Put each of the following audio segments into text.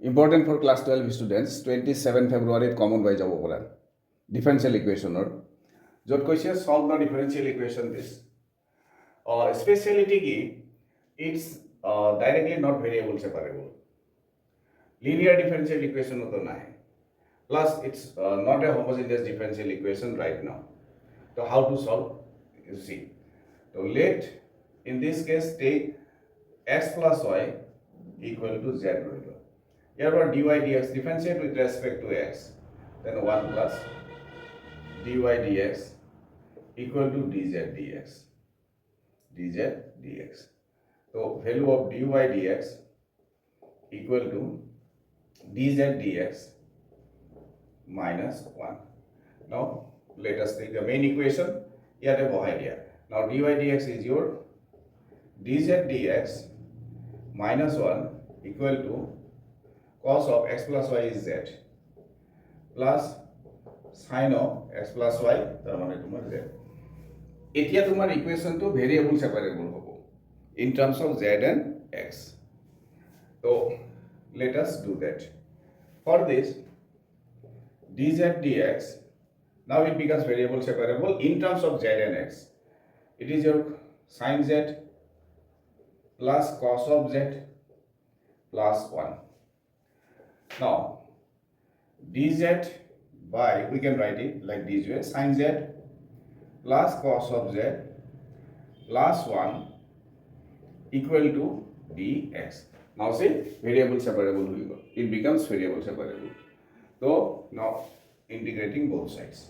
Important for class 12 students 27 February common by যাব পৰা differential equationৰ য'ত কৈছে solve the differential equation this speciality কি it's directly not variable separable linear differential equation তো নাই plus it's not a homogeneous differential equation right now so how to solve you see so let in this case take x plus y equal to z রইল Here dy dx differentiate with respect to x, then 1 plus dy dx equal to dz dx. dz dx. So value of dy dx equal to dz dx minus 1. Now let us take the main equation. Here the idea. Now dy dx is your dz dx minus 1 equal to cos of x plus y is z plus sin of x plus y তার মানে তোমার z এতিয়া তোমার ইকুয়েশনটো variable separable হ'ব in terms of z and x so let us do that for this dz dx now it becomes variable separable in terms of z and x it is your sin z plus cos of z plus 1. Now, dz by, we can write it like this way, sin z plus cos of z plus 1 equal to dx. Now see, variable separable will go. It becomes variable separable. So, now integrating both sides.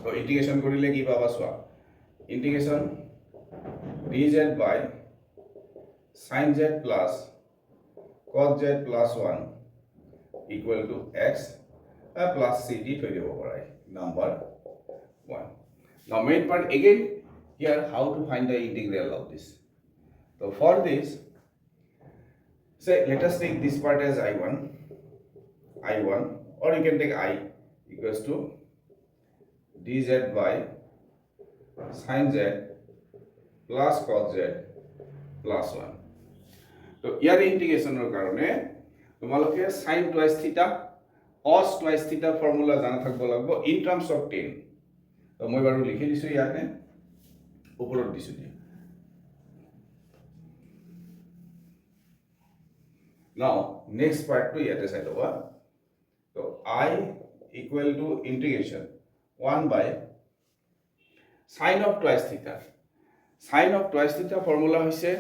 So, integration korile ki paba swa. Integration dz by sin z plus cos z plus 1 equal to x plus ct number 1. Now main part again here how to find the integral of this. So for this say let us take this part as I1 or you can take I equals to dz by sin z plus cos z plus 1. So here integration karone তোমালোকে sin twice theta cos twice theta formula জানা থাকব লাগব in terms of tan তো মই বাৰু লিখি দিছো ইয়াতে ওপৰত দিছো দিয়া now next part to ইয়াতে চাই লবা তো I equal to integration 1 by sin of twice theta formula হৈছে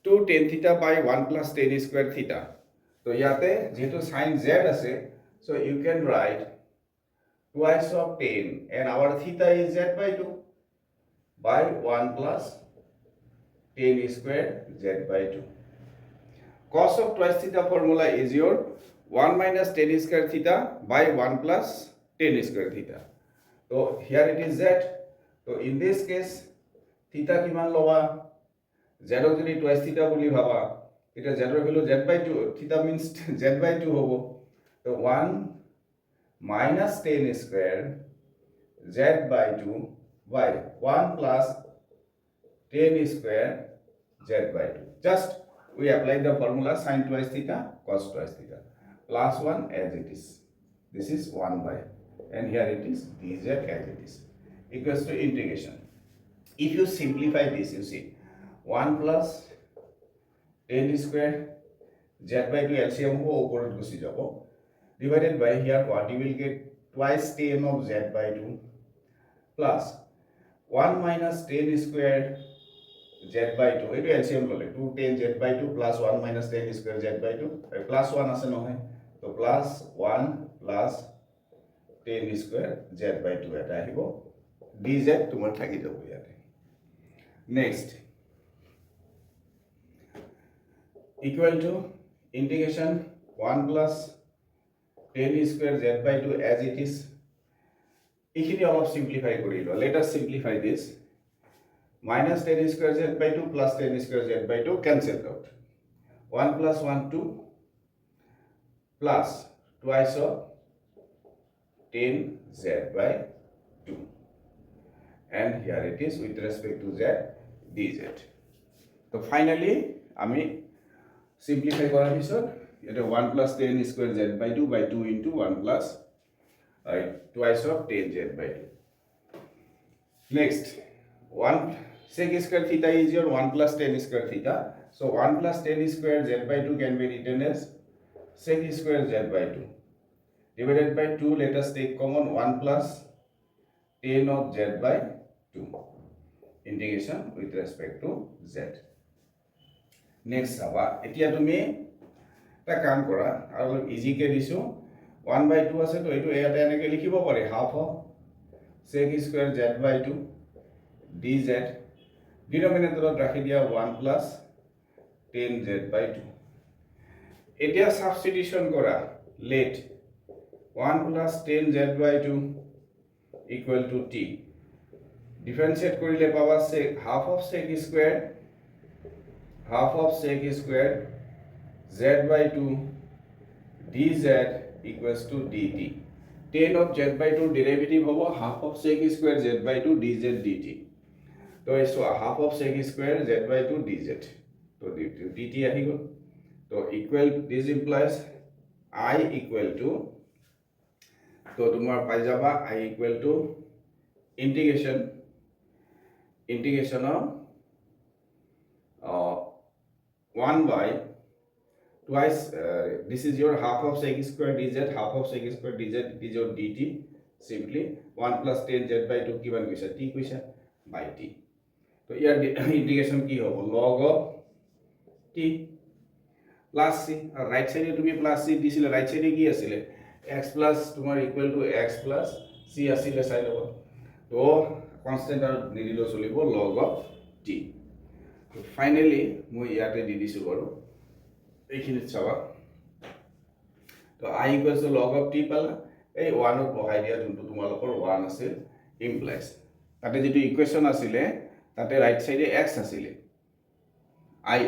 2 tan theta by 1 plus tan square theta so yate jehetu sin z ase so you can write twice of tan and our theta is z by 2 by 1 plus tan square z by 2 cos of twice theta formula is your 1 minus tan square theta by 1 plus tan square theta so here it is z so in this case theta kiman loba z ok jodi twice theta boli bhaba এটা z এর value z by 2 theta means z by 2 হবো তো 1 minus tan square z by 2 by 1 plus tan square z by 2 just we apply the formula sin twice theta cos twice theta plus 1 as it is this is 1 by and here it is dz as it is equals to integration if you simplify this you see 1 plus tan square z by 2 LCM ho oporot gusi jabo divided by here what you will get twice tan of z by 2 plus 1 minus tan square z by 2 eto LCM lole 2 tan z by 2 plus 1 minus tan square z by 2 plus 1 ase nohoy to plus 1 plus tan square z by 2 eta ahibo dz tumar thaki jabo yate next equal to integration 1 plus tan square z by 2 as it is ekhini অলপ simplify korilo let us simplify this minus tan square z by 2 plus tan square z by 2 cancel out 1 plus 1 2 plus twice of tan z by 2 and here it is with respect to z dz so finally আমি simplify করার পিছত এটা 1 plus 10 square z by 2 by 2 into 1 plus twice of 10 z by 2. Next, 1 sec square theta is your 1 plus 10 square theta. So 1 plus 10 square z by 2 can be written as sec square z by 2 divided by 2. Let us take common 1 plus 10 of z by 2 integration with respect to z. Next, এতিয়া তুমি এটা কাম কৰা আৰু অলপ ইজিকে দিছো 1 by 2 আছে তো এইটো ইয়াতে এনেকৈ লিখিব পাৰি half of sec square z by 2 dz ডিনোমিনেটৰত ৰাখি দিয়া 1 plus 10 z by 2. এতিয়া সাবস্টিটিউশন কৰা let 1 plus 10 z by 2 equal to t. Differentiate করিলে পাবা sec half of sec square z by 2 dz equals to dt. 10 of z by 2 derivative hobo half of sec square z by 2 dz dt. So it's half of sec square z by 2 dz. So dt ahi gol. So equal, this implies I equal to, so tumar pai jaba I equal to integration of 1 by twice this is your half of sec square dz, half of sec square dz is your dt, simply 1 plus 10 z by 2 kiman koisa t koisa by t. So here integration ki hobo log of t plus c, আর right সাইডে তুমি plus c দিছিলে, right সাইডে কি আছিল x plus তোমার equal to x plus c আছিল side হ'ব তো কনস্ট্যান্ট আর নিদিলো চলিব log of t. ফাইনালি মই ইয়াতে দি দিছো বাৰু এইখিনিত চাবা তো i equals to log of t পালা এই 1 ত বহাই দিয়া যোনটো তোমালোকৰ 1 আছিল ইমপ্লাইজ তাতে যেটো ইকুয়েশন আছিলে তাতে রাইট সাইডে x আছিলে i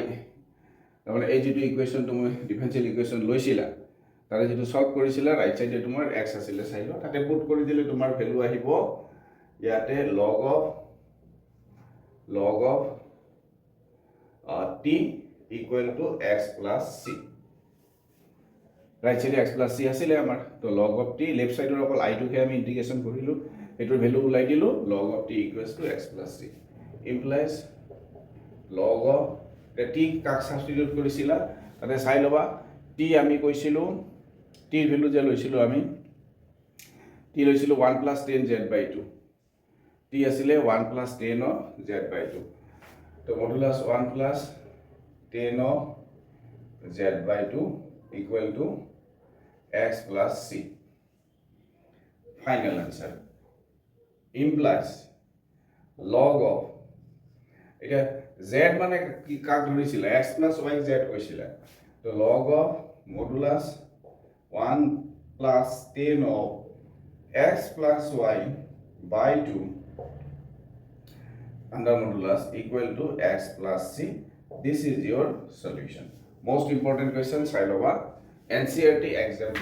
মানে এই যেটো ইকুয়েশন তুমি ডিফারেন্সিয়াল ইকুয়েশন লৈছিলা তাৰে যেটো সলভ কৰিছিলা ৰাইট সাইডে তোমাৰ x আছিলে চাইলো তাতে পুট কৰি দিলে তোমাৰ ভ্যালু আহিব ইয়াতে log of t equal to x plus c. Right সাইডে x plus c আছিলে আমাৰ তো log of t লেফট সাইডৰ অকল i টো কে আমি ইন্টিগ্ৰেশন কৰিলো এটোৰ ভ্যালু উলাই দিলো log of t equals to x plus c implies log of the t কাক সাবস্টিটিউট কৰিছিলা তাতে চাই লবা t আমি কৈছিলো t এর ভ্যালু যে লৈছিলো আমি t লৈছিলো 1 plus 10 z by 2 t আছিলে 1 plus 10 of z by 2 তো modulus 1 plus 10 of z by 2 equal to x plus c. Final answer implies log of এটা z মানে কি কাক ধৰিছিল x plus y z কৈছিল তো log of modulus 1 plus 10 of x plus y by 2 under modulus equal to x plus c. This is your solution. Most important question side over NCERT exam.